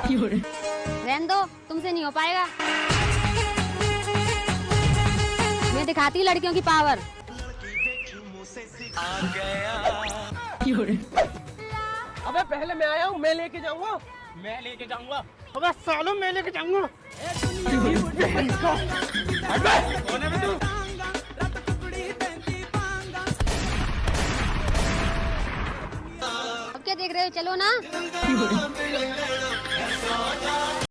रहने दो, तुमसे नहीं हो पाएगा। मैं दिखाती हूँ लड़कियों की पावर। अबे पहले मैं आया हूँ, मैं लेके जाऊंगा। अबे सालों मैं लेके जाऊंगा। कौन है बे तू? अब क्या देख रहे हो, चलो ना।